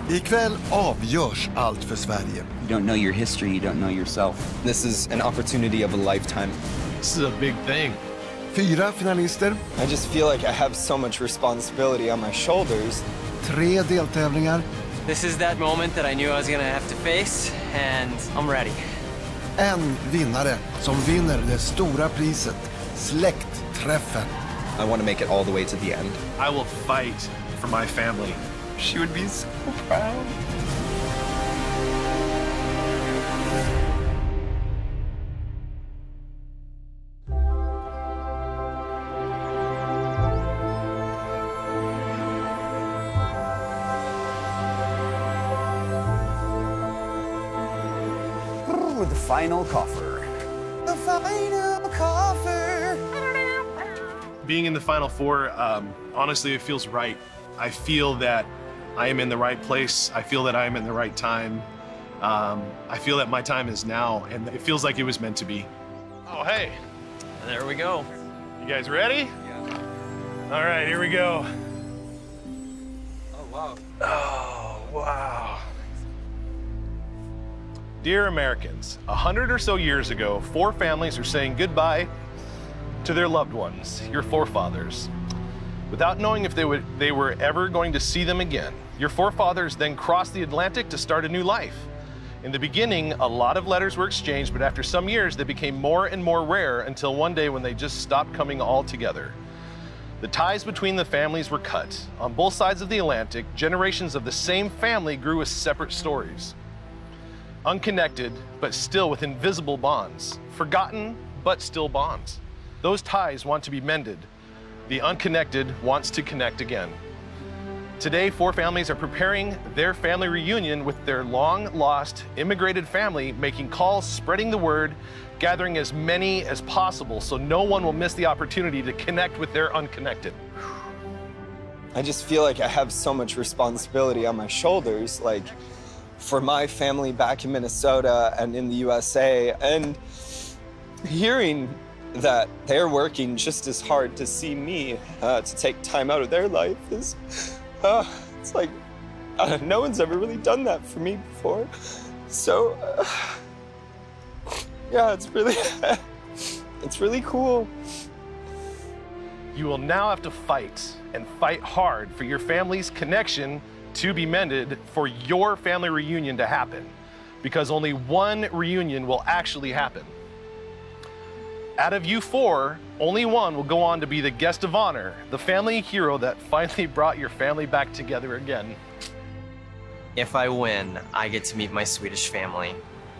Ikväll avgörs allt för Sverige. You don't know your history, you don't know yourself. This is an opportunity of a lifetime. This is a big thing. 4 finalister. I just feel like I have so much responsibility on my shoulders. 3 deltävlingar. This is that moment that I knew I was gonna have to face, and I'm ready. En vinnare som vinner det stora priset, släktträffen. I want to make it all the way to the end. I will fight for my family. She would be so proud. With the final coffer. The final coffer. Being in the Final Four, honestly, it feels right. I feel that I am in the right place. I feel that I am in the right time. I feel that my time is now, and it feels like it was meant to be. Oh, hey. There we go. You guys ready? Yeah. All right, here we go. Oh, wow. Oh, wow. Dear Americans, 100 or so years ago, 4 families are saying goodbye to their loved ones, your forefathers, without knowing if they were ever going to see them again. Your forefathers then crossed the Atlantic to start a new life. In the beginning, a lot of letters were exchanged, but after some years, they became more and more rare until one day when they just stopped coming all together. The ties between the families were cut. On both sides of the Atlantic, generations of the same family grew with separate stories. Unconnected, but still with invisible bonds. Forgotten, but still bonds. Those ties want to be mended. The unconnected wants to connect again. Today, 4 families are preparing their family reunion with their long-lost immigrated family, making calls, spreading the word, gathering as many as possible so no one will miss the opportunity to connect with their unconnected. I just feel like I have so much responsibility on my shoulders, like for my family back in Minnesota and in the USA, and hearing that they're working just as hard to see me, to take time out of their life is, it's like, no one's ever really done that for me before. So, yeah, it's really cool. You will now have to fight, and fight hard, for your family's connection to be mended, for your family reunion to happen, because only one reunion will actually happen. Out of you 4, only one will go on to be the guest of honor, the family hero that finally brought your family back together again. If I win, I get to meet my Swedish family,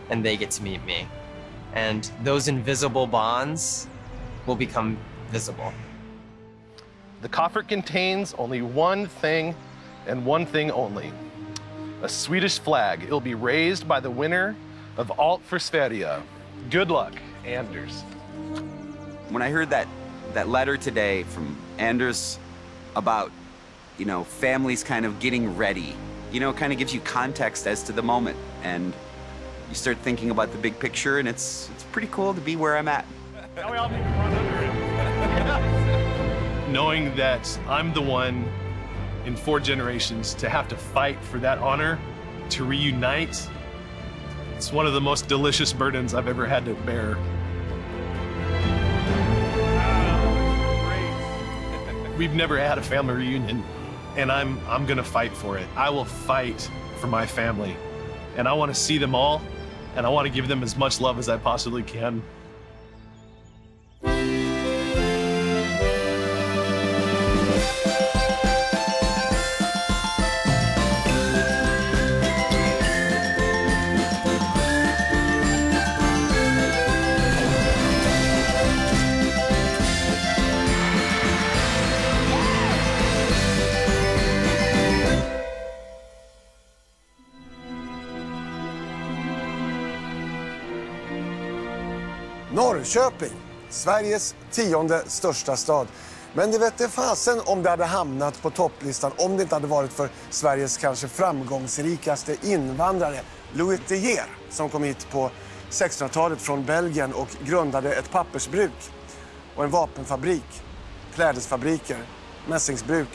and they get to meet me. And those invisible bonds will become visible. The coffer contains only one thing, and one thing only: a Swedish flag. It'll be raised by the winner of Allt for Sverige. Good luck, Anders. When I heard that letter today from Anders about, you know, families kind of getting ready, you know, it kind of gives you context as to the moment, and you start thinking about the big picture, and it's pretty cool to be where I'm at. Now we all need to run under it. Knowing that I'm the one in 4 generations to have to fight for that honor, to reunite, it's one of the most delicious burdens I've ever had to bear. We've never had a family reunion, and I'm gonna fight for it. I will fight for my family, and I want to see them all, and I want to give them as much love as I possibly can. Norrköping, Sveriges 10:e största stad. Men det vet fasen om det hade hamnat på topplistan om det inte hade varit för Sveriges kanske framgångsrikaste invandrare, Louis de Geer, som kom hit på 1600-talet från Belgien och grundade ett pappersbruk och en vapenfabrik, klädesfabriker, mässingsbruk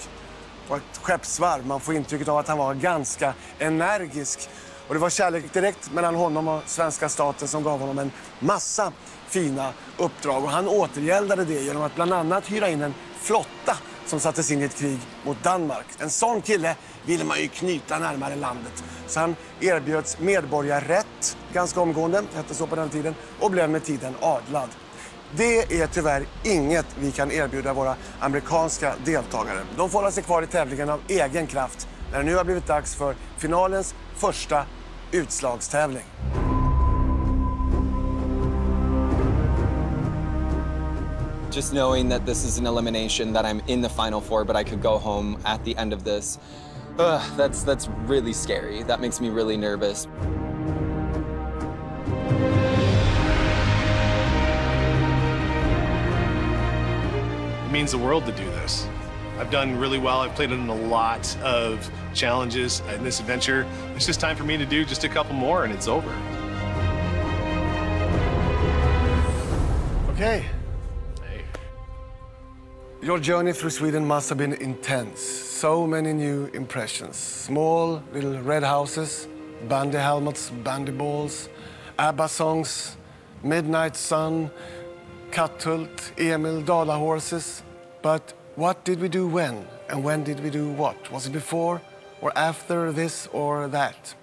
på ett skeppsvarv. Man får intrycket av att han var ganska energisk. Och det var kärlek direkt mellan honom och svenska staten som gav honom en massa fina uppdrag. Och han återgäldade det genom att bland annat hyra in en flotta som sattes in i ett krig mot Danmark. En sån kille ville man ju knyta närmare landet. Så han erbjöds medborgarrätt ganska omgående, hette så på den tiden, och blev med tiden adlad. Det är tyvärr inget vi kan erbjuda våra amerikanska deltagare. De får hålla sig kvar i tävlingen av egen kraft när det nu har blivit dags för finalens första utslagstävling. Just knowing that this is an elimination, that I'm in the final four, but I could go home at the end of this, that's really scary. That makes me really nervous. It means the world to do this. I've done really well. I've played in a lot of challenges in this adventure. It's just time for me to do just a couple more and it's over. Okay. Your journey through Sweden must have been intense. So many new impressions. Small little red houses, bandy helmets, bandy balls, ABBA songs, Midnight Sun, Katthult, Emil, Dala horses. But what did we do when? And when did we do what? Was it before or after this or that?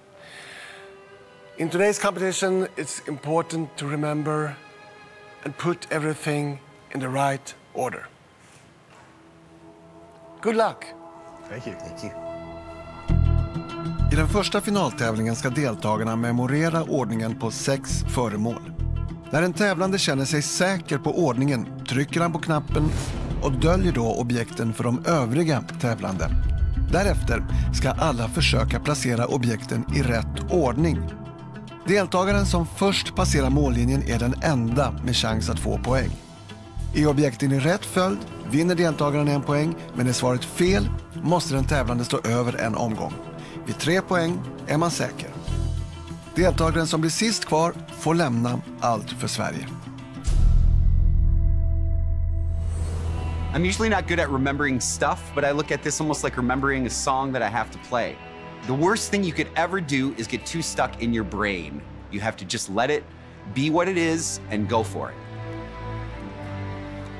In today's competition, it's important to remember and put everything in the right order. Good luck! Thank you. Thank you. I den första finaltävlingen ska deltagarna memorera ordningen på 6 föremål. När en tävlande känner sig säker på ordningen trycker han på knappen och döljer då objekten för de övriga tävlande. Därefter ska alla försöka placera objekten i rätt ordning. Deltagaren som först passerar mållinjen är den enda med chans att få poäng. Är objekten i rätt följd vinner deltagaren 1 poäng, men är svaret fel måste den tävlande stå över en omgång. Vid 3 poäng är man säker. Deltagaren som blir sist kvar får lämna Allt för Sverige. I'm usually not good at remembering stuff, but I look at this almost like remembering a song that I have to play. The worst thing you could ever do is get too stuck in your brain. You have to just let it be what it is and go for it.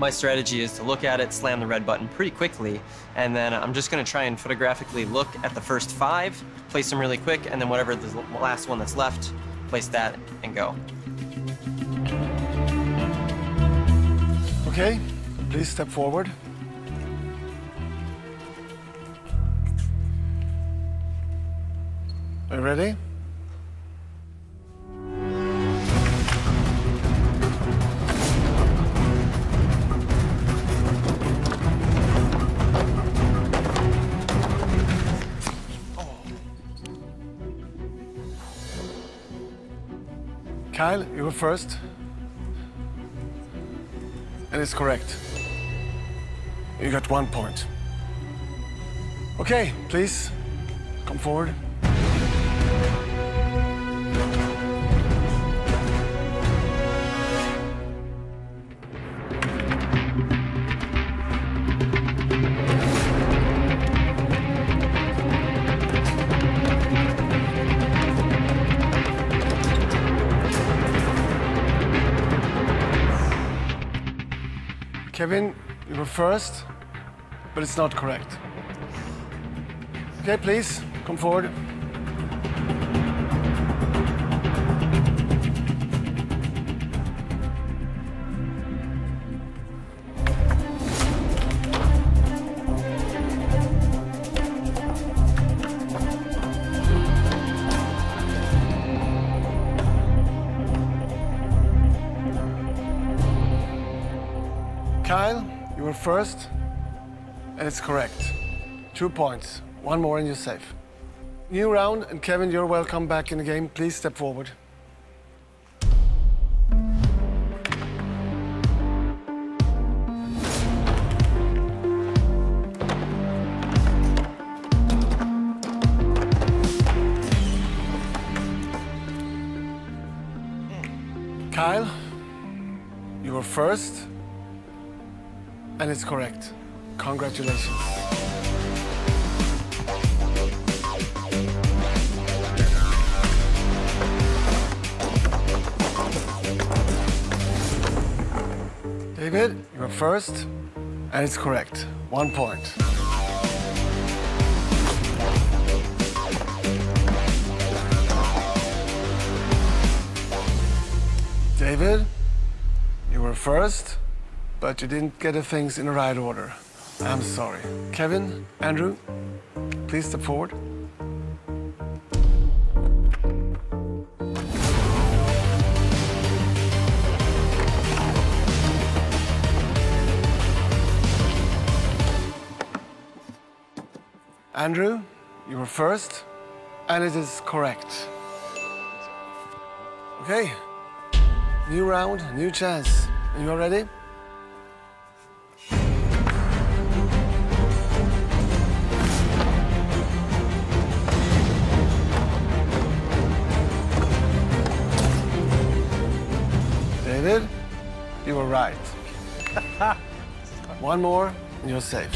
My strategy is to look at it, slam the red button pretty quickly, and then I'm just going to try and photographically look at the first 5, place them really quick, and then whatever the last one that's left, place that and go. Okay, please step forward. Are you ready? Kyle, you were first. And it's correct. You got 1 point. Okay, please, come forward. Kevin, you were first, but it's not correct. Okay, please, come forward. Kyle, you were first, and it's correct. 2 points. 1 more and you're safe. New round, and Kevin, you're welcome back in the game. Please step forward. Kyle, you were first, and it's correct. Congratulations. David, you were first, and it's correct. 1 point. David, you were first, but you didn't get the things in the right order. I'm sorry. Kevin, Andrew, please step forward. Andrew, you were first, and it is correct. Okay, new round, new chance. Are you all ready? David, you were right. One more, and you're safe.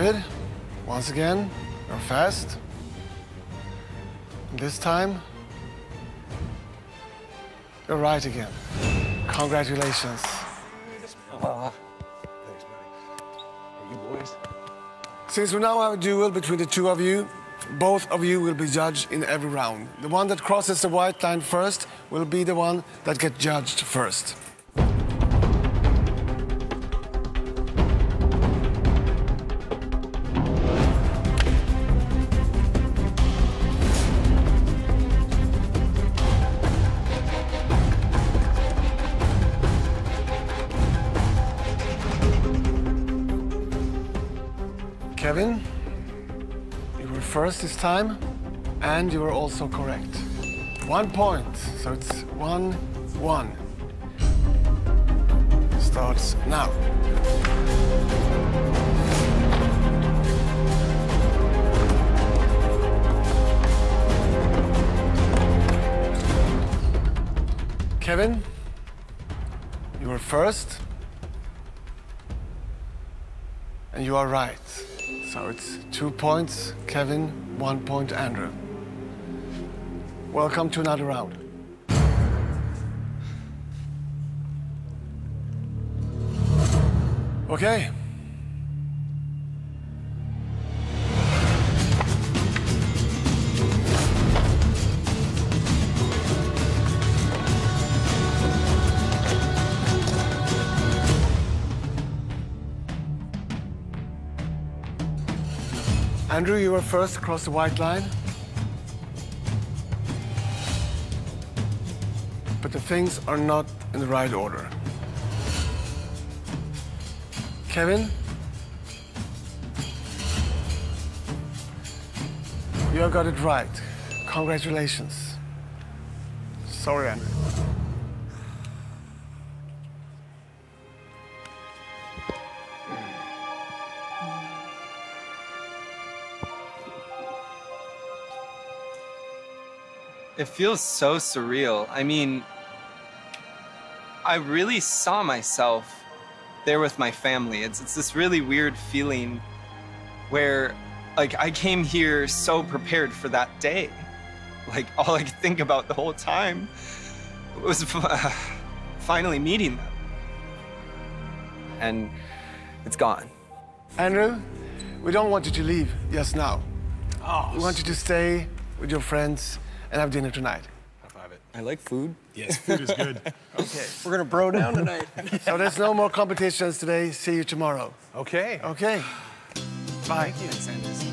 David, once again, you're fast. And this time, you're right again. Congratulations. Thanks, buddy. Hey, you boys. Since we now have a duel between the two of you, both of you will be judged in every round. The one that crosses the white line first will be the one that gets judged first. Kevin, you were first this time, and you were also correct. 1 point, so it's 1-1. Starts now. Kevin, you were first, and you are right. So it's 2 points, Kevin, 1 point, Andrew. Welcome to another round. Okay. Andrew, you were first across the white line. But the things are not in the right order. Kevin, you have got it right. Congratulations. Sorry, Andrew. It feels so surreal. I mean, I really saw myself there with my family. It's this really weird feeling where, like, I came here so prepared for that day. Like, all I could think about the whole time was finally meeting them. And it's gone. Andrew, we don't want you to leave just now. Oh, we want you to stay with your friends and have dinner tonight. High five it. I like food. Yes, food is good. Okay. We're gonna bro down tonight. So there's no more competitions today. See you tomorrow. Okay. Okay. Bye. Thank you, Sanders.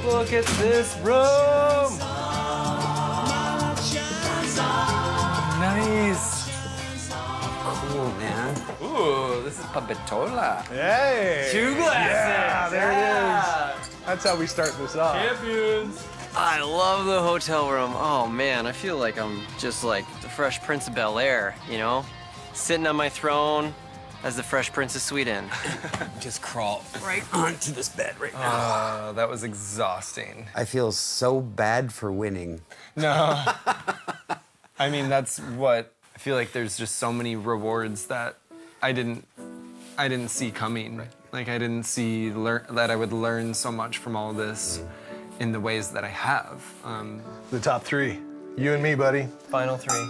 Look at this room. Nice. Cool, man. Ooh, this is Pabitola. Hey. 2 glasses. Yeah, there it is. That's how we start this off. Champions. I love the hotel room. Oh man, I feel like I'm just like the Fresh Prince of Bel-Air, you know? Sitting on my throne, as the Fresh Prince of Sweden. Just crawl right onto this bed right now. That was exhausting. I feel so bad for winning. No. I mean, that's what I feel like. There's just so many rewards that I didn't see coming. Right. Like I didn't see that I would learn so much from all this in the ways that I have. The top three. You and me, buddy. Final three.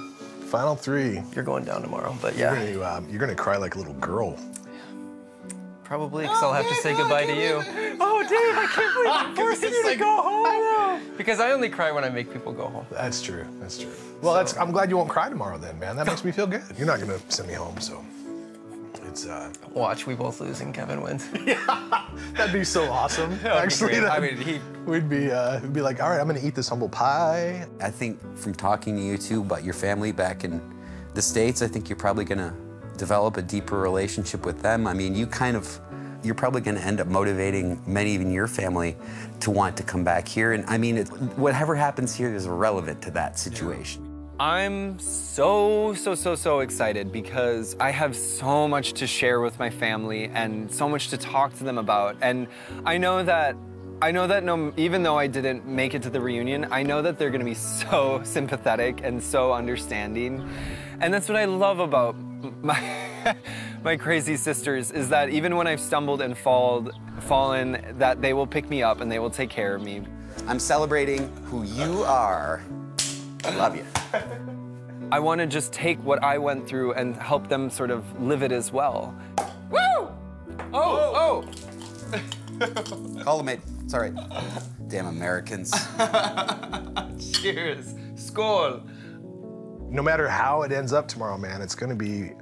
Final three. You're going down tomorrow, but yeah. You're gonna cry like a little girl. Probably, because I'll have to say goodbye to you. Oh, Dave, I can't believe I'm forcing you to go home. I know. Because I only cry when I make people go home. That's true. That's true. Well, I'm glad you won't cry tomorrow then, man. That makes me feel good. You're not gonna send me home, so it's. Watch, we both lose and Kevin wins. Yeah, that'd be so awesome. Actually, we'd be like, all right, I'm gonna eat this humble pie. I think from talking to you two about your family back in the States, I think you're probably gonna develop a deeper relationship with them. I mean, you're probably gonna end up motivating many in your family to want to come back here. And I mean, whatever happens here is irrelevant to that situation. I'm so excited because I have so much to share with my family and so much to talk to them about. And I know that even though I didn't make it to the reunion, I know that they're gonna be so sympathetic and so understanding. And that's what I love about my crazy sisters, is that even when I've stumbled and fallen, that they will pick me up and they will take care of me. I'm celebrating who you are. I love you. I want to just take what I went through and help them sort of live it as well. Woo! Oh! Call the maid. It's all right. Damn Americans. Cheers. Skål. No matter how it ends up tomorrow, man, it's gonna be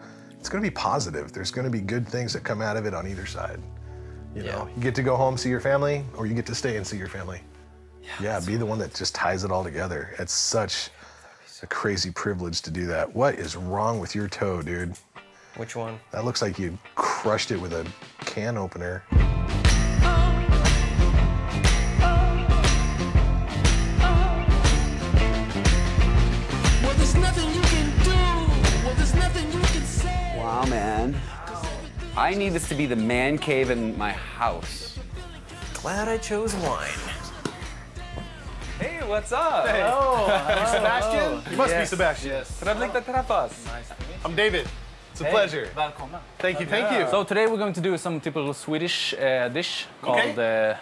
positive. There's gonna be good things that come out of it on either side. You know, you get to go home, see your family, or you get to stay and see your family. Yeah, be the one that just ties it all together. It's such a crazy privilege to do that. What is wrong with your toe, dude? Which one? That looks like you crushed it with a can opener. Well, there's nothing you can do. Well, there's nothing you can say. Wow, man. I need this to be the man cave in my house. Glad I chose wine. Hey, what's up? Hey. Hello. Sebastian? You must be Sebastian. Yes. I'm David. It's a pleasure. Välkomna. Thank you, thank you. So today we're going to do some typical Swedish dish called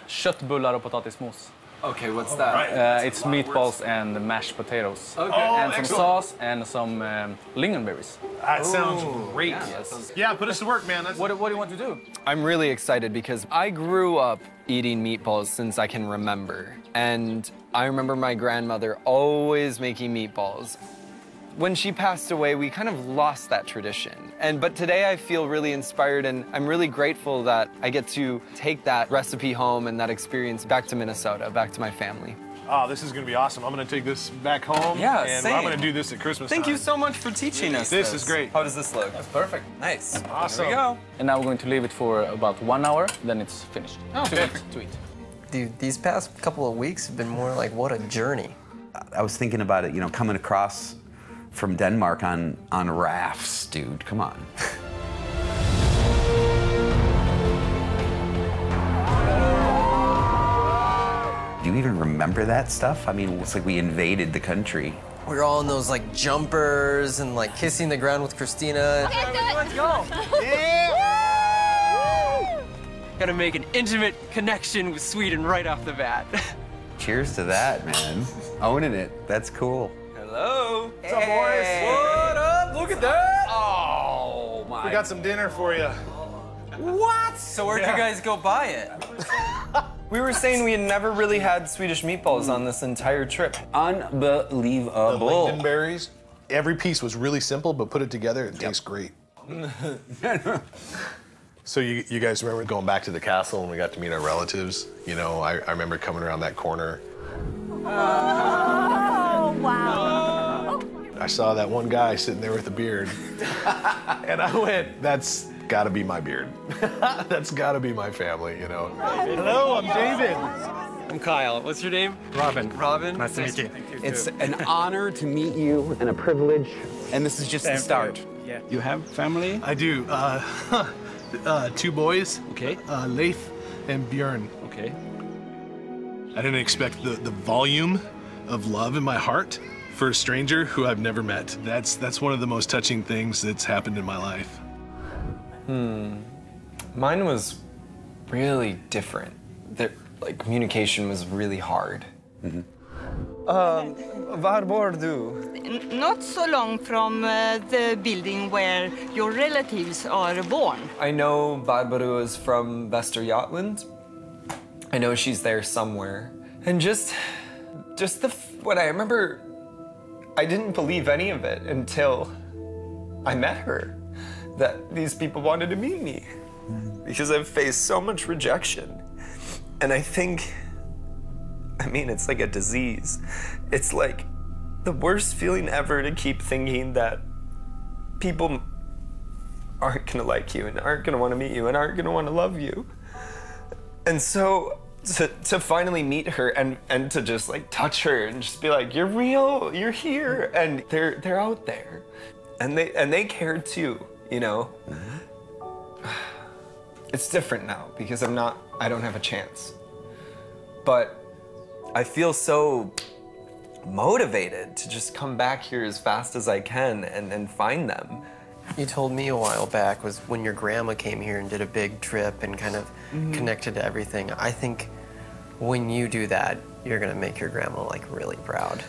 köttbullar och potatismos. Okay, what's that? It's meatballs and mashed potatoes. Okay. And some sauce and some lingonberries. That sounds great. Yes. Yeah, put us to work, man. What do you want to do? I'm really excited because I grew up eating meatballs since I can remember. And I remember my grandmother always making meatballs. When she passed away, we kind of lost that tradition. But today I feel really inspired, and I'm really grateful that I get to take that recipe home and that experience back to Minnesota, back to my family. Oh, this is gonna be awesome. I'm gonna take this back home. Yeah, and same. I'm gonna do this at Christmas Thank time. you so much for teaching us This is great. How does this look? That's perfect. Nice. Awesome. Here we go. And now we're going to leave it for about 1 hour, then it's finished. Oh, perfect. To eat. Dude, these past couple of weeks have been more like, what a journey. I was thinking about it, you know, coming across from Denmark on rafts, dude. Come on. Do you even remember that stuff? I mean, it's like we invaded the country. We were all in those like jumpers and like kissing the ground with Christina. Let's go. Gotta make an intimate connection with Sweden right off the bat. Cheers to that, man. Owning it. That's cool. Hello. What's up, boys? What up? Look at that. Oh, my. We got some dinner for you. What? So where'd you guys go buy it? We were saying we had never really had Swedish meatballs on this entire trip. Unbelievable. The lingonberries. Every piece was really simple, but put it together, it tastes great. So you guys remember going back to the castle and we got to meet our relatives? You know, I remember coming around that corner. Oh, wow. I saw that one guy sitting there with a beard. And I went, that's gotta be my beard. That's gotta be my family, you know. Hello, I'm David. I'm Kyle. What's your name? Robin. Robin. Nice to meet you. It's an honor to meet you and a privilege. And this is just the start. Yeah. You have family? I do. 2 boys. Okay. Leif and Björn. Okay. I didn't expect the volume of love in my heart for a stranger who I've never met. That's one of the most touching things that's happened in my life. Mine was really different. Like communication was really hard. Var bor du? Not so long from the building where your relatives are born. I know Barbara is from Västergötland. I know she's there somewhere. And just what I remember, I didn't believe any of it until I met her, that these people wanted to meet me. Because I've faced so much rejection. And I think, it's like a disease. It's like the worst feeling ever to keep thinking that people aren't gonna like you and aren't gonna wanna meet you and aren't gonna wanna love you. And so to finally meet her and to just like touch her and just be like, you're real, you're here, and they're out there. And they care too, you know? It's different now because I don't have a chance. But I feel so motivated to just come back here as fast as I can and find them. You told me a while back was when your grandma came here and did a big trip and kind of connected to everything. I think when you do that, you're gonna make your grandma like really proud.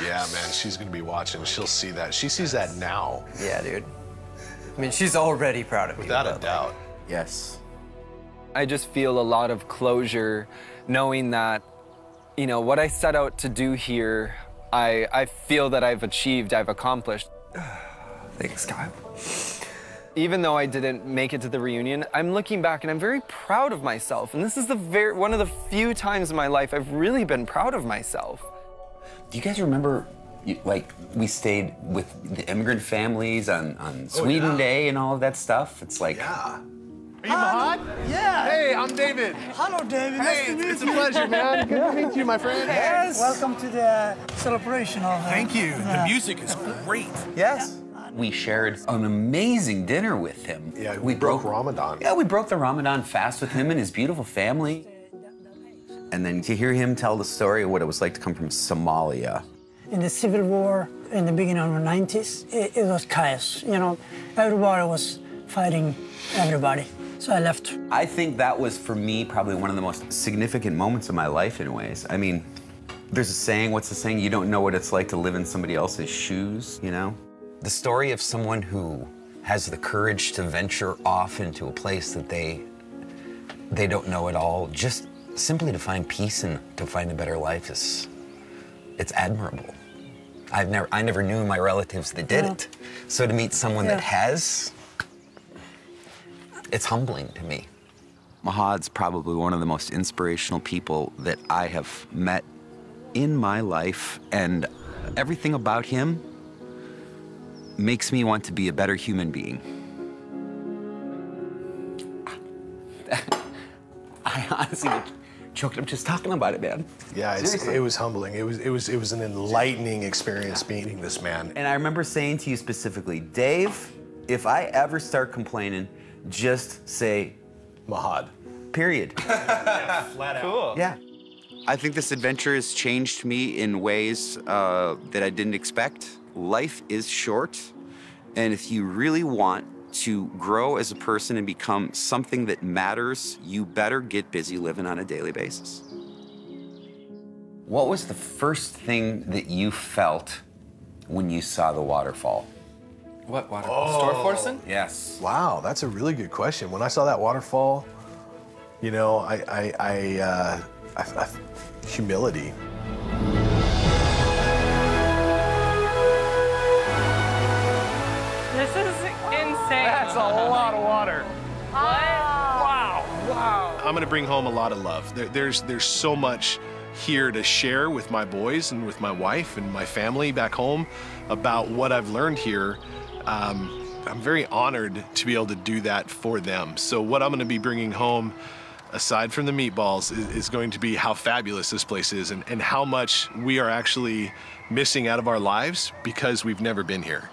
Yeah, man, she's gonna be watching. She'll see that. She sees that now. Yeah, dude. She's already proud of you. Without a doubt. Yes. I just feel a lot of closure knowing that, what I set out to do here, I feel that I've achieved, I've accomplished. Thanks, Kyle. Even though I didn't make it to the reunion, I'm looking back and I'm very proud of myself. And this is one of the few times in my life I've really been proud of myself. Do you guys remember, we stayed with the immigrant families on Sweden Day and all of that stuff? It's like... Yeah. Are you Mahad? Yeah. Hey, I'm David. Hello, David. Nice to meet you. It's a pleasure, man. Good to meet you, my friend. Yes. Welcome to the celebration of... Thank you. The music is great. Yes. We shared an amazing dinner with him. Yeah, we broke Ramadan. Yeah, we broke the Ramadan fast with him and his beautiful family. And then to hear him tell the story of what it was like to come from Somalia. In the Civil War, in the beginning of the 90s, it was chaos. Everybody was fighting everybody. So I left. I think that was, for me, probably one of the most significant moments of my life in ways. There's a saying, what's the saying? You don't know what it's like to live in somebody else's shoes, The story of someone who has the courage to venture off into a place that they don't know at all, just simply to find peace and to find a better life it's admirable. I never knew my relatives that did it. So to meet someone that has, it's humbling to me. Mahad's probably one of the most inspirational people that I have met in my life, and everything about him makes me want to be a better human being. I honestly choked up just talking about it, man. Yeah, it was humbling. It was an enlightening experience meeting this man. And I remember saying to you specifically, Dave, if I ever start complaining, just say Mahad. Period. Flat out. Cool. Yeah. I think this adventure has changed me in ways that I didn't expect. Life is short, and if you really want to grow as a person and become something that matters, you better get busy living on a daily basis. What was the first thing that you felt when you saw the waterfall? What waterfall? Storforsen? Yes. Wow, that's a really good question. When I saw that waterfall, humility. This is insane. That's a lot of water. What? Wow. Wow. I'm gonna bring home a lot of love. There's so much here to share with my boys and with my wife and my family back home about what I've learned here. I'm very honored to be able to do that for them. So what I'm gonna be bringing home, aside from the meatballs, is going to be how fabulous this place is and how much we are actually missing out of our lives because we've never been here.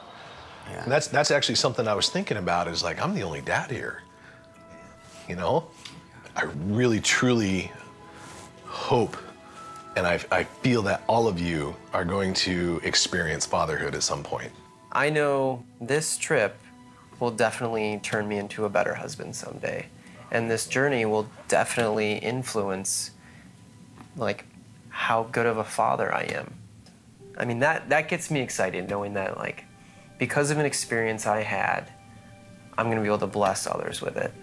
Yeah. And that's actually something I was thinking about, is like, I'm the only dad here. You know? I really, truly hope, and I feel that all of you are going to experience fatherhood at some point. I know this trip will definitely turn me into a better husband someday. And this journey will definitely influence, like, how good of a father I am. I mean, that gets me excited, knowing that, like, because of an experience I had, I'm gonna be able to bless others with it.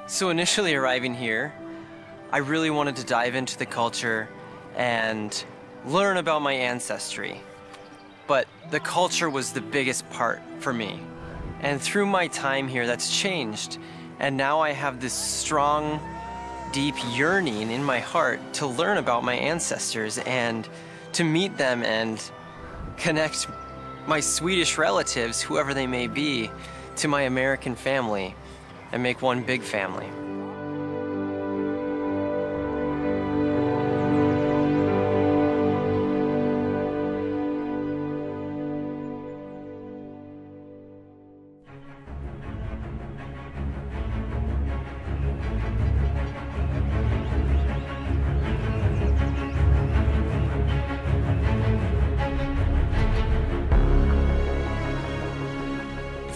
So initially arriving here, I really wanted to dive into the culture and learn about my ancestry. But the culture was the biggest part for me. And through my time here, that's changed. And now I have this strong, deep yearning in my heart to learn about my ancestors and to meet them and connect my Swedish relatives, whoever they may be, to my American family and make one big family.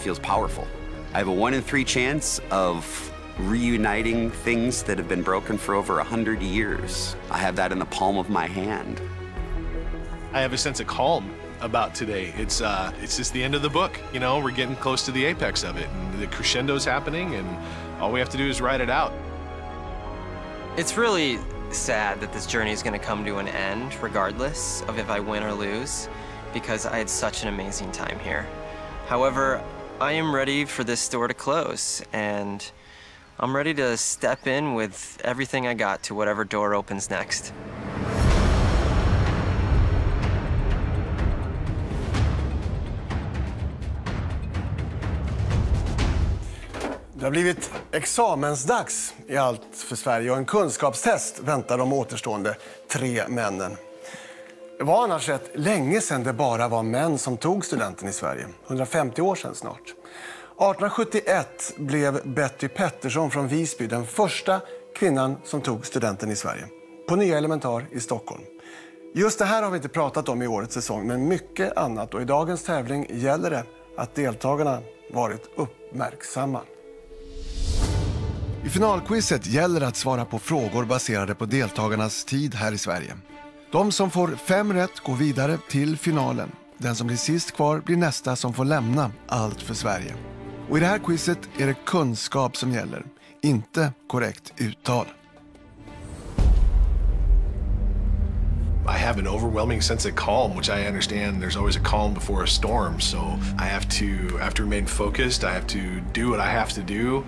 Feels powerful. I have a 1 in 3 chance of reuniting things that have been broken for over 100 years. I have that in the palm of my hand. I have a sense of calm about today. It's just the end of the book. You know, we're getting close to the apex of it, and the crescendo's happening, and all we have to do is ride it out. It's really sad that this journey is going to come to an end, regardless of if I win or lose, because I had such an amazing time here. However, I am ready for this door to close, and I'm ready to step in with everything I got to whatever door opens next. Det har blivit examensdags i Allt för Sverige, och en kunskapstest väntar de återstående 3 männen. Det var annars rätt länge sedan det bara var män som tog studenten i Sverige. 150 år sedan snart. 1871 blev Betty Pettersson från Visby den första kvinnan som tog studenten i Sverige. På Nya Elementar i Stockholm. Just det här har vi inte pratat om i årets säsong, men mycket annat. Och i dagens tävling gäller det att deltagarna varit uppmärksamma. I finalquizet gäller det att svara på frågor baserade på deltagarnas tid här i Sverige. De som får 5 rätt går vidare till finalen. Den som blir sist kvar blir nästa som får lämna Allt för Sverige. Och i det här quizet är det kunskap som gäller, inte korrekt uttal. I have an overwhelming sense of calm, which I understand there's always a calm before a storm. So I have to remain focused. I have to do what I have to do.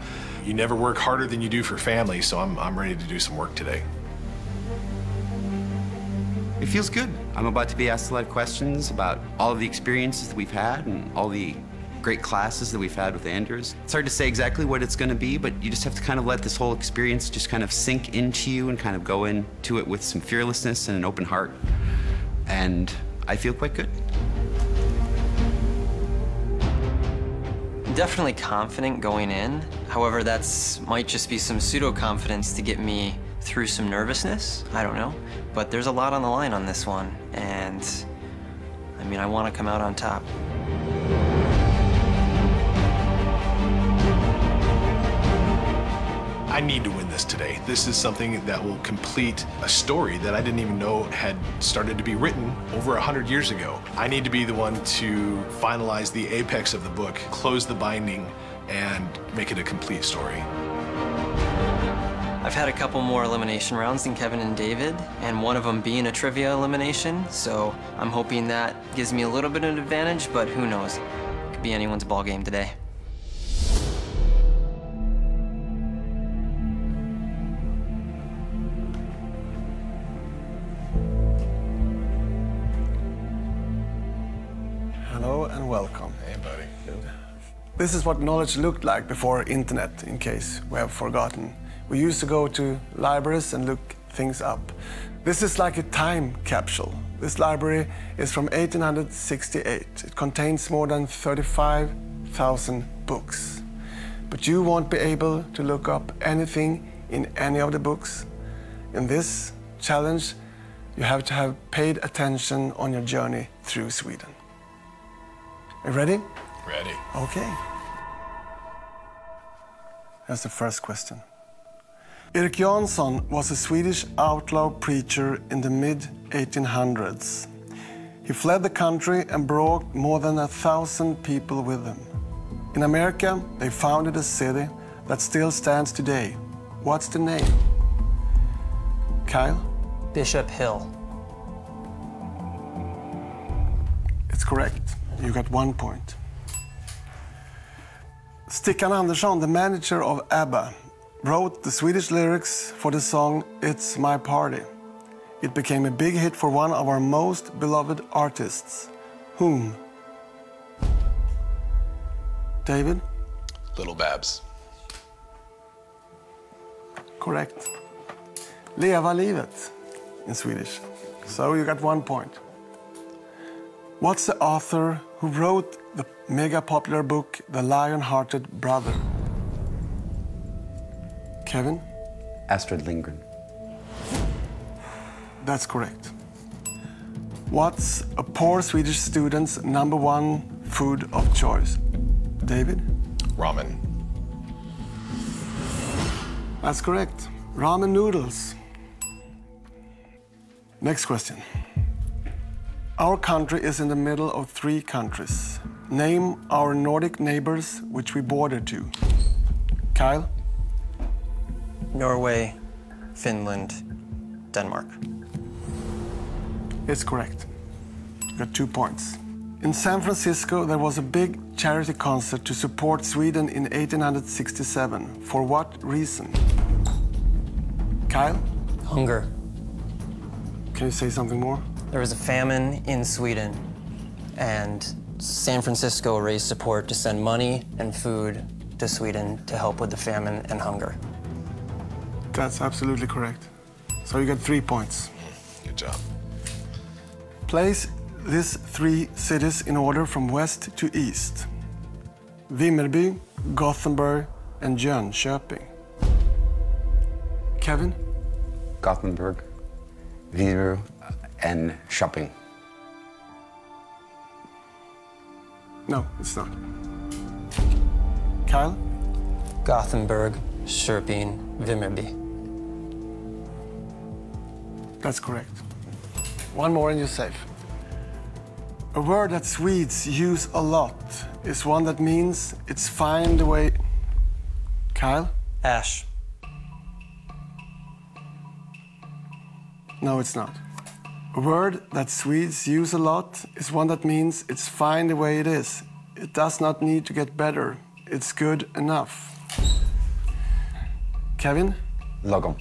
You never work harder than you do for family, so I'm ready to do some work today. It feels good. I'm about to be asked a lot of questions about all of the experiences that we've had and all the great classes that we've had with Anders. It's hard to say exactly what it's going to be, but you just have to kind of let this whole experience just kind of sink into you and kind of go into it with some fearlessness and an open heart. And I feel quite good. Definitely confident going in. However, might just be some pseudo-confidence to get me through some nervousness. I don't know. But there's a lot on the line on this one. And I mean, I want to come out on top. I need to win this today. This is something that will complete a story that I didn't even know had started to be written over 100 years ago. I need to be the one to finalize the apex of the book, close the binding, and make it a complete story. I've had a couple more elimination rounds than Kevin and David, and one of them being a trivia elimination, so I'm hoping that gives me a little bit of an advantage, but who knows? It could be anyone's ball game today. Hello and welcome. Hey, buddy. This is what knowledge looked like before internet, in case we have forgotten. We used to go to libraries and look things up. This is like a time capsule. This library is from 1868. It contains more than 35,000 books. But you won't be able to look up anything in any of the books. In this challenge, you have to have paid attention on your journey through Sweden. Are you ready? Ready. Okay. Here's the first question. Erik Jansson was a Swedish outlaw preacher in the mid-1800s. He fled the country and brought more than 1,000 people with him. In America, they founded a city that still stands today. What's the name? Kyle? Bishop Hill. It's correct. You got 1 point. Stickan Andersson, the manager of ABBA, wrote the Swedish lyrics for the song It's My Party. It became a big hit for one of our most beloved artists. Whom? David? Little Babs. Correct. Leva livet in Swedish. So you got 1 point. What's the author who wrote the mega popular book The Lion-Hearted Brother? Kevin? Astrid Lindgren. That's correct. What's a poor Swedish student's #1 food of choice? David? Ramen. That's correct. Ramen noodles. Next question. Our country is in the middle of 3 countries. Name our Nordic neighbors which we border to. Kyle? Norway, Finland, Denmark. It's correct. You got 2 points. In San Francisco, there was a big charity concert to support Sweden in 1867. For what reason? Kyle? Hunger. Can you say something more? There was a famine in Sweden, and San Francisco raised support to send money and food to Sweden to help with the famine and hunger. That's absolutely correct. So you got 3 points. Good job. Place these 3 cities in order from west to east. Vimmerby, Gothenburg, and Jönköping. Kevin? Gothenburg, Vimmerby, and shopping. No, it's not. Kyle? Gothenburg, Köping, Vimmerby. That's correct. 1 more and you're safe. A word that Swedes use a lot is one that means it's fine the way... Kyle? Ash. No, it's not. A word that Swedes use a lot is one that means it's fine the way it is. It does not need to get better. It's good enough. Kevin? Lagom.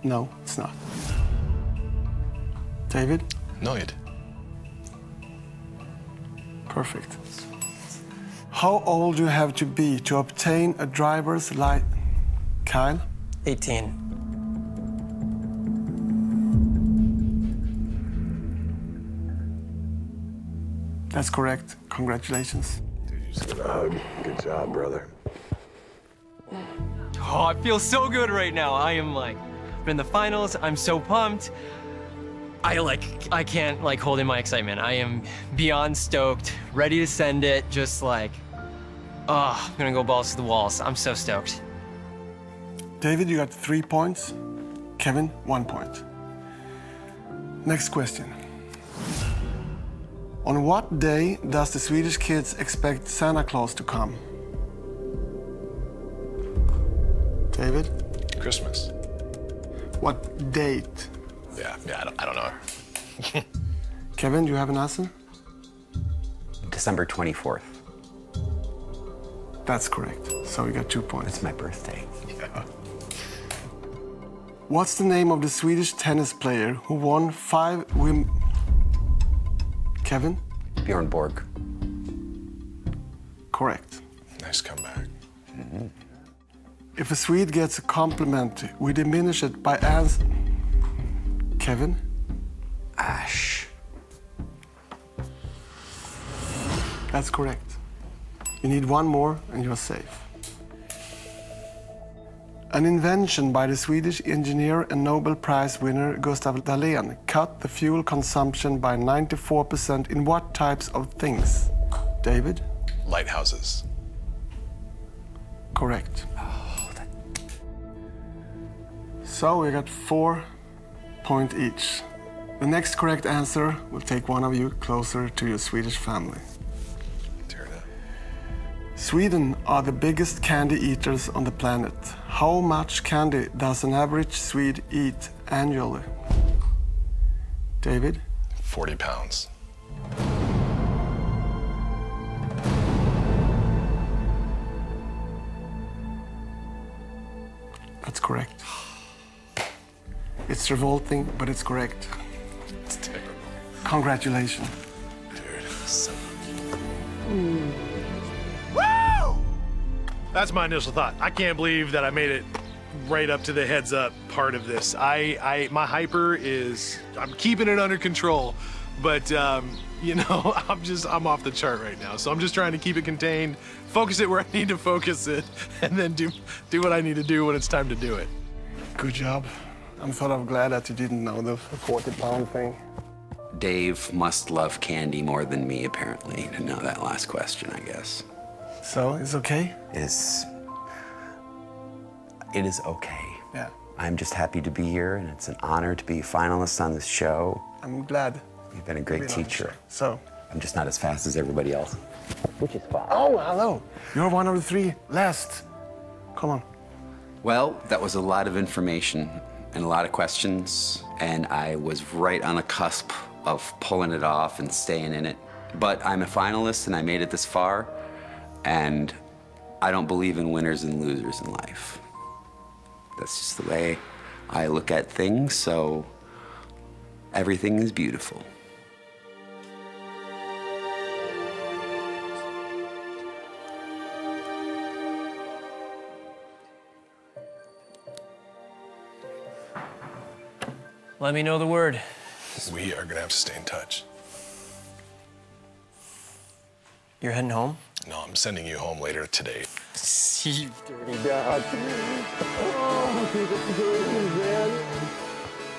No, it's not. David? Nöjd. Perfect. How old do you have to be to obtain a driver's license? Kyle? 18. That's correct. Congratulations. Dude, you just got a hug. Good job, brother. Oh, I feel so good right now. I am like, I'm in the finals. I'm so pumped. I can't like hold in my excitement. I am beyond stoked, ready to send it. Just like, oh, I'm gonna go balls to the walls. I'm so stoked. David, you got 3 points. Kevin, 1 point. Next question. On what day does the Swedish kids expect Santa Claus to come? David? Christmas. What date? Yeah, I don't know. Kevin, do you have an answer? December 24th. That's correct. So you got 2 points. It's my birthday. Yeah. What's the name of the Swedish tennis player who won 5 Kevin? Bjorn Borg. Correct. Nice comeback. Mm-hmm. If a Swede gets a compliment, we diminish it by Kevin? Ash. That's correct. You need one more and you're safe. An invention by the Swedish engineer and Nobel Prize winner Gustav Dalén cut the fuel consumption by 94% in what types of things? David? Lighthouses. Correct. So we got 4 points each. The next correct answer will take one of you closer to your Swedish family. Sweden are the biggest candy eaters on the planet. How much candy does an average Swede eat annually? David? 40 pounds. That's correct. It's revolting, but it's correct. It's terrible. Congratulations. Dude, so... Woo! That's my initial thought. I can't believe that I made it right up to the heads up part of this. My hyper is, I'm keeping it under control, but you know, I'm off the chart right now. So I'm just trying to keep it contained, focus it where I need to focus it, and then do what I need to do when it's time to do it. Good job. I'm sort of glad that you didn't know the 40-pound thing. Dave must love candy more than me, apparently, to know that last question, I guess. So, it's okay? It is okay. Yeah. I'm just happy to be here, and it's an honor to be a finalist on this show. I'm glad. You've been a great teacher. So? I'm just not as fast as everybody else, which is fine. Oh, hello. You're one of the 3 last. Come on. Well, that was a lot of information and a lot of questions, and I was right on the cusp of pulling it off and staying in it. But I'm a finalist, and I made it this far, and I don't believe in winners and losers in life. That's just the way I look at things, so everything is beautiful. Let me know the word. We are gonna have to stay in touch. You're heading home? No, I'm sending you home later today. You dirty dog.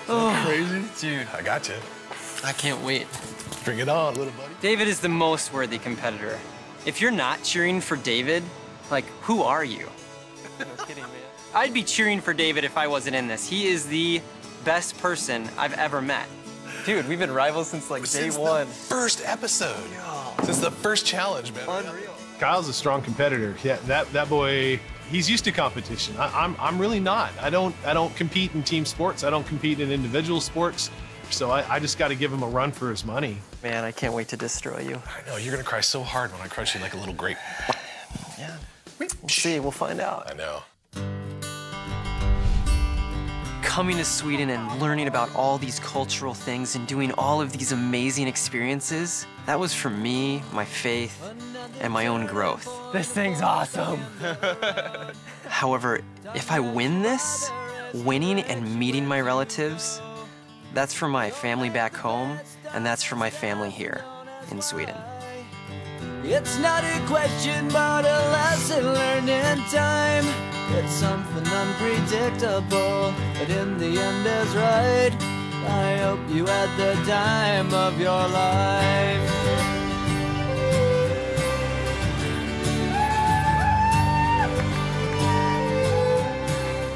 Oh, crazy? Dude. I got you. I can't wait. Bring it on, little buddy. David is the most worthy competitor. If you're not cheering for David, like, who are you? No kidding, man. I'd be cheering for David if I wasn't in this. He is the best person I've ever met. Dude, we've been rivals since like day one. First episode. Since the first challenge, man. Unreal. Kyle's a strong competitor. Yeah, that boy, he's used to competition. I'm really not. I don't compete in team sports. I don't compete in individual sports. So I just got to give him a run for his money. Man, I can't wait to destroy you. I know, you're gonna cry so hard when I crush you like a little grape. Yeah. We'll see, we'll find out. I know. Coming to Sweden and learning about all these cultural things and doing all of these amazing experiences, that was for me, my faith, and my own growth. This thing's awesome. However, if I win this, winning and meeting my relatives, that's for my family back home, and that's for my family here in Sweden. It's not a question, but a lesson learned in time. It's something unpredictable, but in the end is right. I hope you had the time of your life.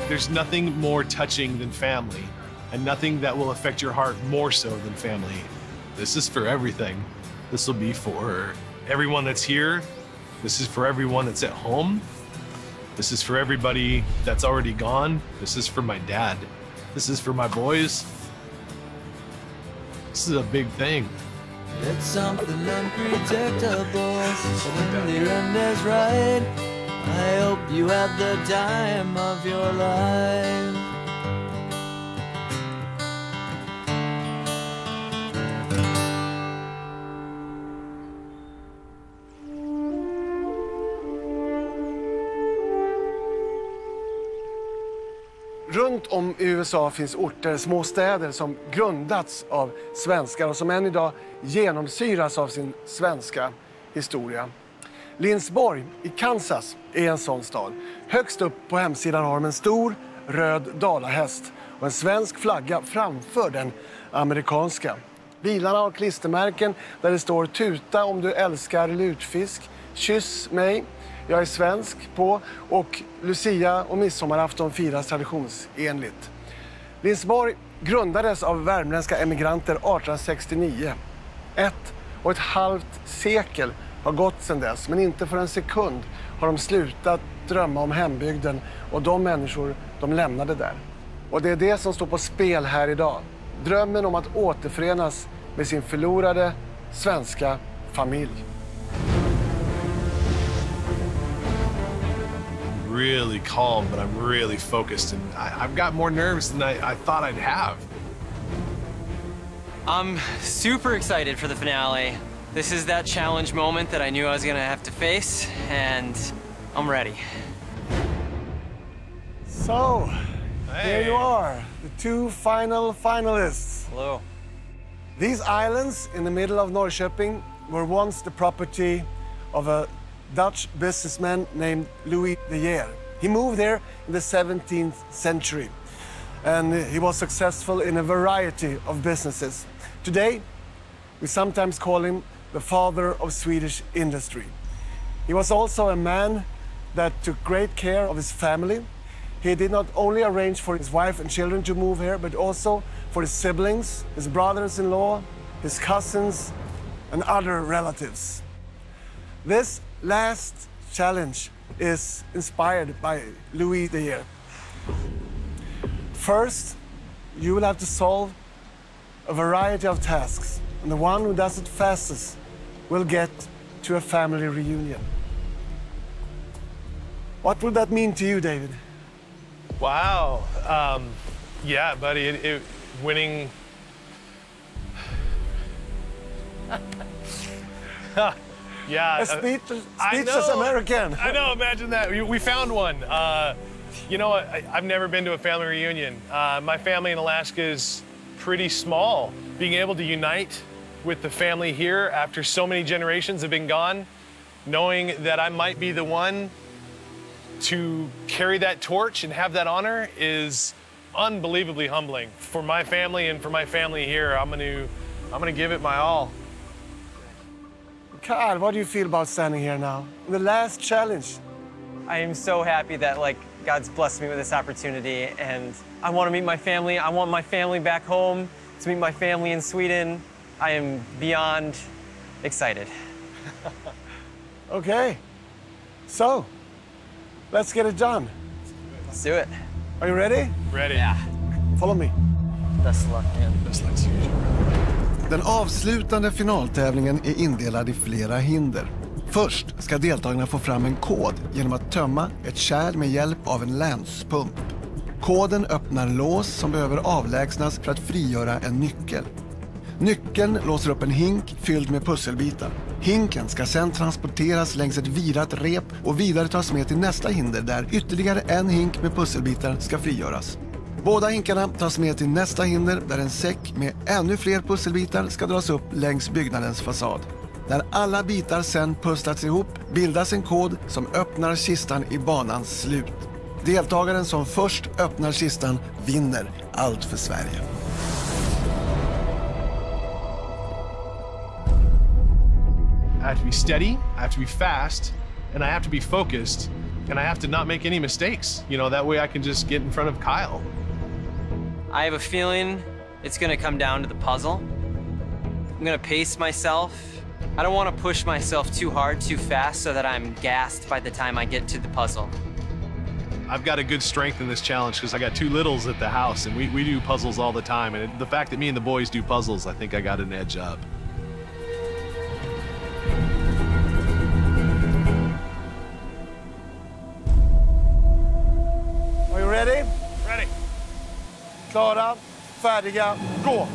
There's nothing more touching than family, and nothing that will affect your heart more so than family. This is for everything. This will be for everyone that's here. This is for everyone that's at home. This is for everybody that's already gone. This is for my dad. This is for my boys. This is a big thing. It's something unpredictable, but in the end is right. I hope you had the time of your life. Runt om i USA finns orter, små städer som grundats av svenskar och som än idag genomsyras av sin svenska historia. Lindsborg i Kansas är en sån stad. Högst upp på hemsidan har de en stor röd dalahäst och en svensk flagga framför den amerikanska. Bilarna har klistermärken där det står "Tuta om du älskar lutfisk", "Kyss mig", "Jag är svensk" på, och Lucia och midsommarafton firas traditionsenligt. Lindsborg grundades av värmländska emigranter 1869. 1,5 sekel har gått sedan dess, men inte för en sekund har de slutat drömma om hembygden och de människor de lämnade där. Och det är det som står på spel här idag. Drömmen om att återförenas med sin förlorade svenska familj. Really calm, but I'm really focused, and I've got more nerves than I thought I'd have. I'm super excited for the finale. This is that challenge moment that I knew I was gonna have to face, and I'm ready. So, here you are, the two final finalists. Hello. These islands in the middle of Norrköping were once the property of a Dutch businessman named Louis de Geer. He moved here in the 17th century, and he was successful in a variety of businesses. Today, we sometimes call him the father of Swedish industry. He was also a man that took great care of his family. He did not only arrange for his wife and children to move here, but also for his siblings, his brothers-in-law, his cousins, and other relatives. This last challenge is inspired by Louis de Geer. First, you will have to solve a variety of tasks, and the one who does it fastest will get to a family reunion. What would that mean to you, David? Wow. Yeah, buddy, winning. Yeah. A speechless American. I know, imagine that. We found one. You know what? I've never been to a family reunion. My family in Alaska is pretty small. Being able to unite with the family here after so many generations have been gone, knowing that I might be the one to carry that torch and have that honor is unbelievably humbling. For my family and for my family here, I'm gonna give it my all. Kyle, what do you feel about standing here now? The last challenge. I am so happy that God's blessed me with this opportunity, and I want to meet my family. I want my family back home, to meet my family in Sweden. I am beyond excited. Okay, so let's get it done. Let's do it. Are you ready? Ready. Yeah. Follow me. Best of luck, man. Best luck to you. Den avslutande finaltävlingen är indelad i flera hinder. Först ska deltagarna få fram en kod genom att tömma ett kärl med hjälp av en länspump. Koden öppnar lås som behöver avlägsnas för att frigöra en nyckel. Nyckeln låser upp en hink fylld med pusselbitar. Hinken ska sedan transporteras längs ett virat rep och vidare tas med till nästa hinder där ytterligare en hink med pusselbitar ska frigöras. Båda hinkarna tas med till nästa hinder där en säck med ännu fler pusselbitar ska dras upp längs byggnadens fasad. När alla bitar sedan pusslats ihop bildas en kod som öppnar kistan i banans slut. Deltagaren som först öppnar kistan vinner allt för Sverige. I have to be steady, I have to be fast, and I have to be focused, and I have to not make any mistakes. You know, that way I can just get in front of Kyle. I have a feeling it's gonna come down to the puzzle. I'm gonna pace myself. I don't want to push myself too hard, too fast, so that I'm gassed by the time I get to the puzzle. I've got a good strength in this challenge because I got two littles at the house, and we do puzzles all the time. And the fact that me and the boys do puzzles, I think I got an edge up. Are you ready? Ready. Klara, färdiga, gå!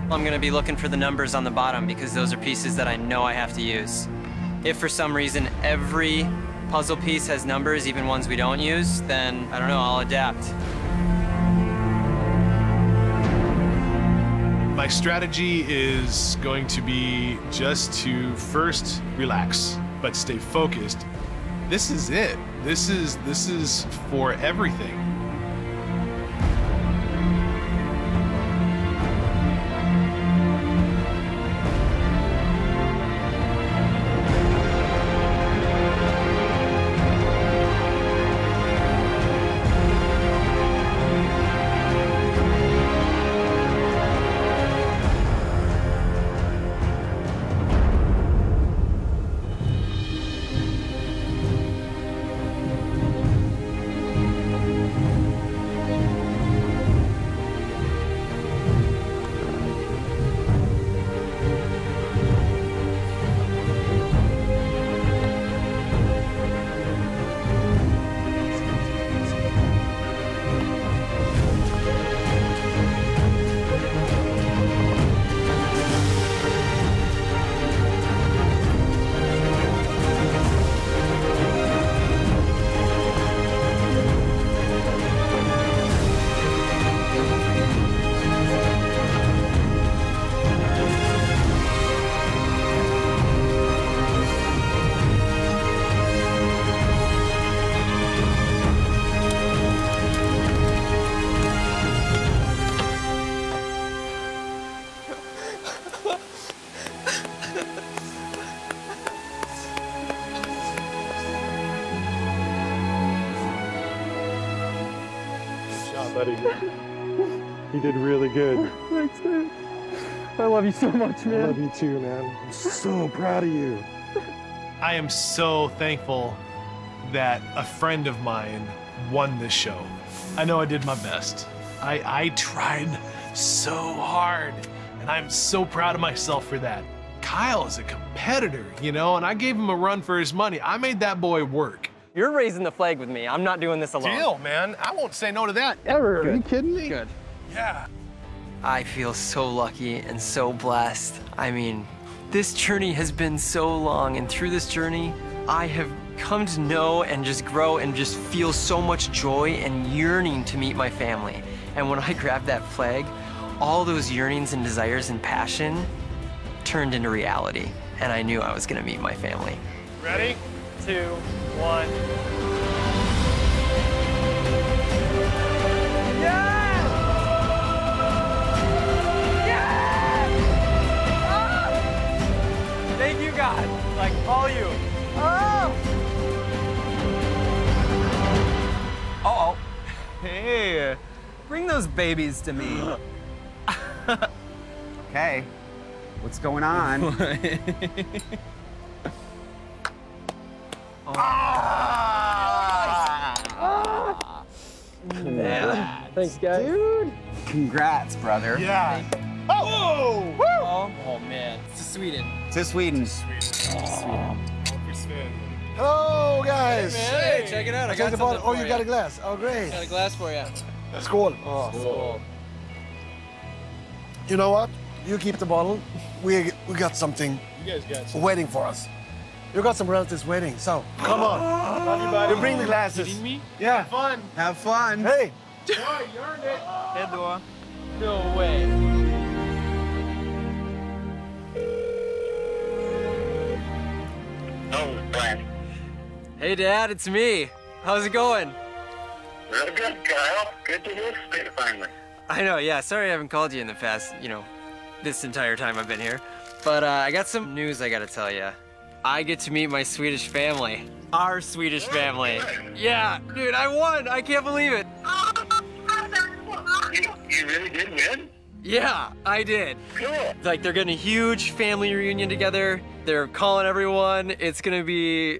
I'm gonna be looking for the numbers on the bottom because those are pieces that I know I have to use. If for some reason every puzzle piece has numbers, even ones we don't use, then I don't know, I'll adapt. My strategy is going to be just to first relax, but stay focused. This is it. This is for everything. Buddy. You did really good. Thanks, dude. I love you so much, man. I love you too, man. I'm so proud of you. I am so thankful that a friend of mine won this show. I know I did my best. I tried so hard, and I'm so proud of myself for that. Kyle is a competitor, you know, and I gave him a run for his money. I made that boy work. You're raising the flag with me. I'm not doing this alone. Deal, man. I won't say no to that. Ever. Good. Are you kidding me? Good. Yeah. I feel so lucky and so blessed. I mean, this journey has been so long, and through this journey, I have come to know and just grow and just feel so much joy and yearning to meet my family. And when I grabbed that flag, all those yearnings and desires and passion turned into reality, and I knew I was gonna meet my family. Ready? 2, 1. Yes! Yes! Ah! Thank you, God. Like, all you. Oh! Uh-oh. Hey, bring those babies to me. Okay, what's going on? Yeah. Thanks, guys. Dude, congrats, brother. Yeah. Oh! Woo! Oh, man. It's Sweden. To Sweden. Hello, guys. Hey, check it out. I got the bottle. Oh, you got a glass. Oh, great. Got a glass for you. Skål. Oh, cool. You know what? You keep the bottle. We got something You guys got some. waiting for us. You got some relatives waiting, so come on. Love you, buddy. You bring the glasses. Kidding me? Yeah. Fun. Have fun. Hey. Boy, you earned it. Hejdå. No way. Oh, Brian. Hey, Dad, it's me. How's it going? Real good, Kyle. Good to hear from you finally. I know, yeah. Sorry I haven't called you in the past, this entire time I've been here. But I got some news I gotta tell you. I get to meet my Swedish family. Our Swedish family. Yeah, dude, I won. I can't believe it. You really did win? Yeah, I did. Cool. Like, they're getting a huge family reunion together. They're calling everyone. It's gonna be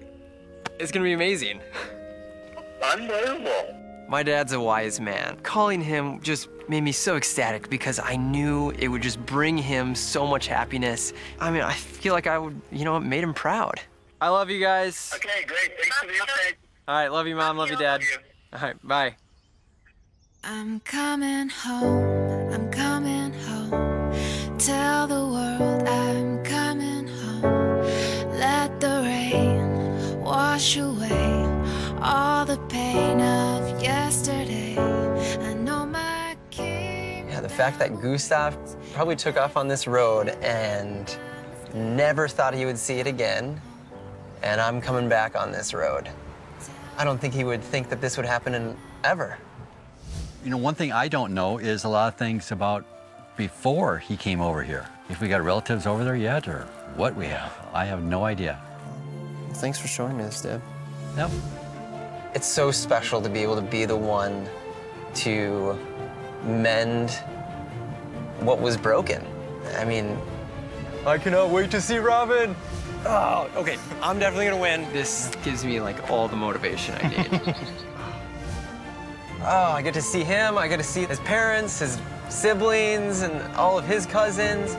amazing. Unbelievable. My dad's a wise man. Calling him just made me so ecstatic because I knew it would just bring him so much happiness. I mean, I feel like I would, it made him proud. I love you guys. Okay, great. Thanks for the update. All right, love you, Mom. Love you, Dad. All right, bye. I'm coming home, I'm coming home tell the world I'm coming home. Let the rain wash away all the pain of yesterday. I know my king. Yeah, the fact that Gustav probably took off on this road and never thought he would see it again, and I'm coming back on this road. I don't think he would think that this would happen ever. You know, one thing I don't know is a lot of things about before he came over here. If we got relatives over there yet, or what we have. I have no idea. Thanks for showing me this, Deb. Yep. It's so special to be able to be the one to mend what was broken. I mean, I cannot wait to see Robin. Oh, okay, I'm definitely gonna win. This gives me like all the motivation I need. Oh, I get to see him, I get to see his parents, his siblings, and all of his cousins.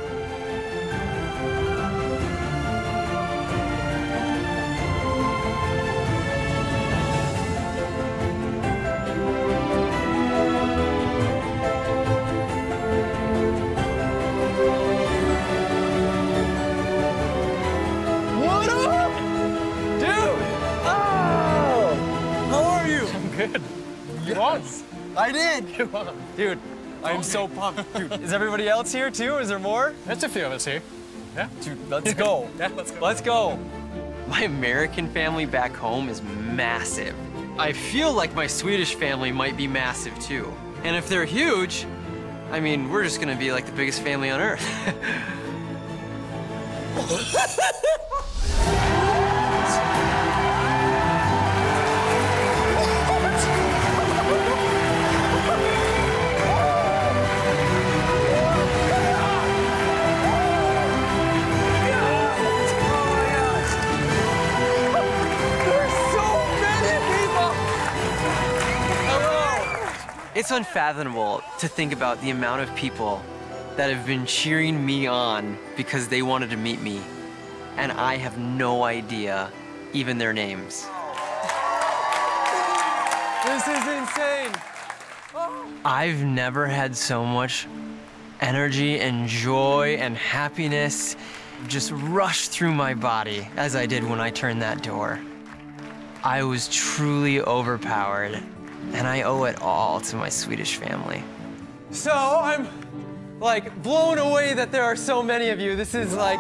What up? Dude! Oh! How are you? I'm good. You won. I did. You won. Dude, I'm so pumped. Dude, is everybody else here too? Is there more? There's a few of us here. Yeah. Dude, let's go. Yeah, let's go. Let's go. My American family back home is massive. I feel like my Swedish family might be massive too. And if they're huge, I mean, we're just gonna be like the biggest family on earth. It's unfathomable to think about the amount of people that have been cheering me on because they wanted to meet me, and I have no idea even their names. This is insane. I've never had so much energy and joy and happiness just rush through my body as I did when I turned that door. I was truly overpowered. And I owe it all to my Swedish family. So I'm like blown away that there are so many of you. This is like,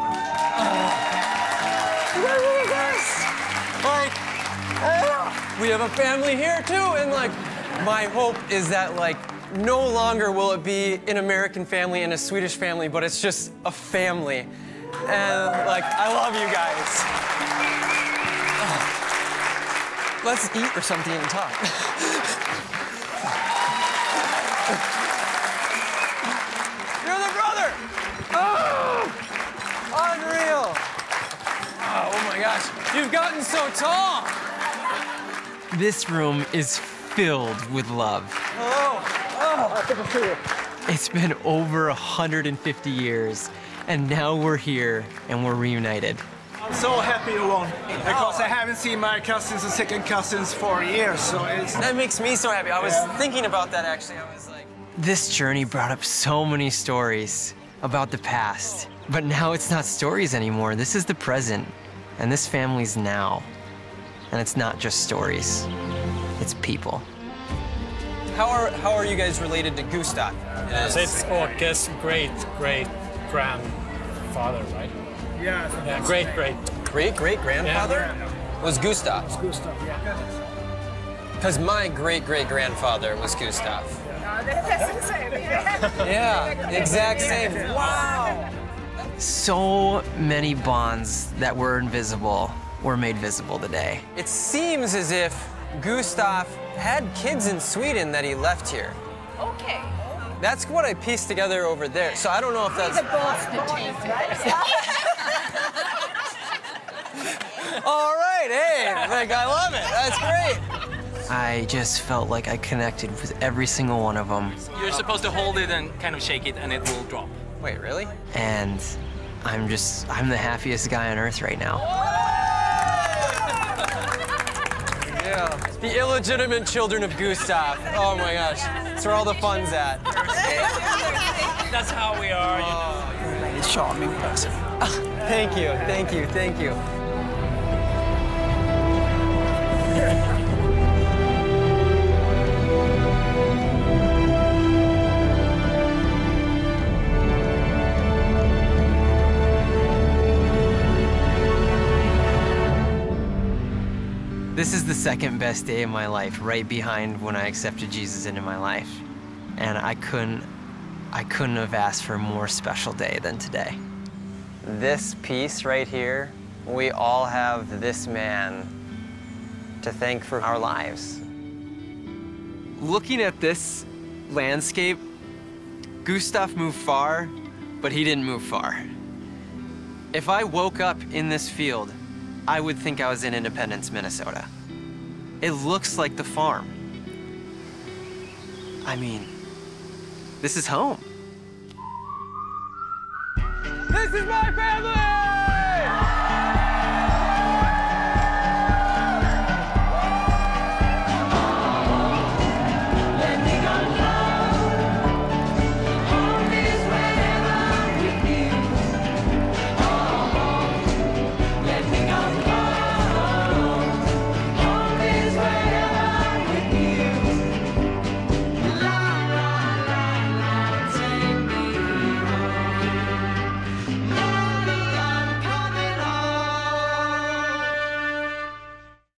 we have a family here too. And like, my hope is that like, no longer will it be an American family and a Swedish family, but it's just a family. And like, I love you guys. Let's eat or something and talk. You're the brother! Oh! Unreal! Oh my gosh, you've gotten so tall! This room is filled with love. Hello! Oh, good to see you. It's been over 150 years, and now we're here and we're reunited. I'm so happy you won, because I haven't seen my cousins and second cousins for years, so it's... That makes me so happy. I was thinking about that, actually. I was like... This journey brought up so many stories about the past, but now it's not stories anymore. This is the present, and this family's now. And it's not just stories, it's people. How are you guys related to Gustav? It's Åke's great-great-grandfather, right? Yeah. Great-great-grandfather? Was Gustav? It's Gustav, yeah. Because my great-great-grandfather was Gustav. Yeah, exact same. Wow! So many bonds that were invisible were made visible today. It seems as if Gustav had kids in Sweden that he left here. Okay. That's what I pieced together over there. So I don't know if that's... The bastard All right, hey, like, I love it. That's great. I just felt like I connected with every single one of them. You're supposed to hold it and kind of shake it, and it will drop. Wait, really? And I'm the happiest guy on earth right now. Yeah. The illegitimate children of Gustav. Oh my gosh. That's where all the fun's at. That's how we are, you know. very charming person. Thank you, thank you, thank you. This is the second best day of my life, right behind when I accepted Jesus into my life. And I couldn't have asked for a more special day than today. This piece right here, we all have this man to thank for our lives. Looking at this landscape, Gustav moved far, but he didn't move far. If I woke up in this field, I would think I was in Independence, Minnesota. It looks like the farm. I mean, this is home. This is my family!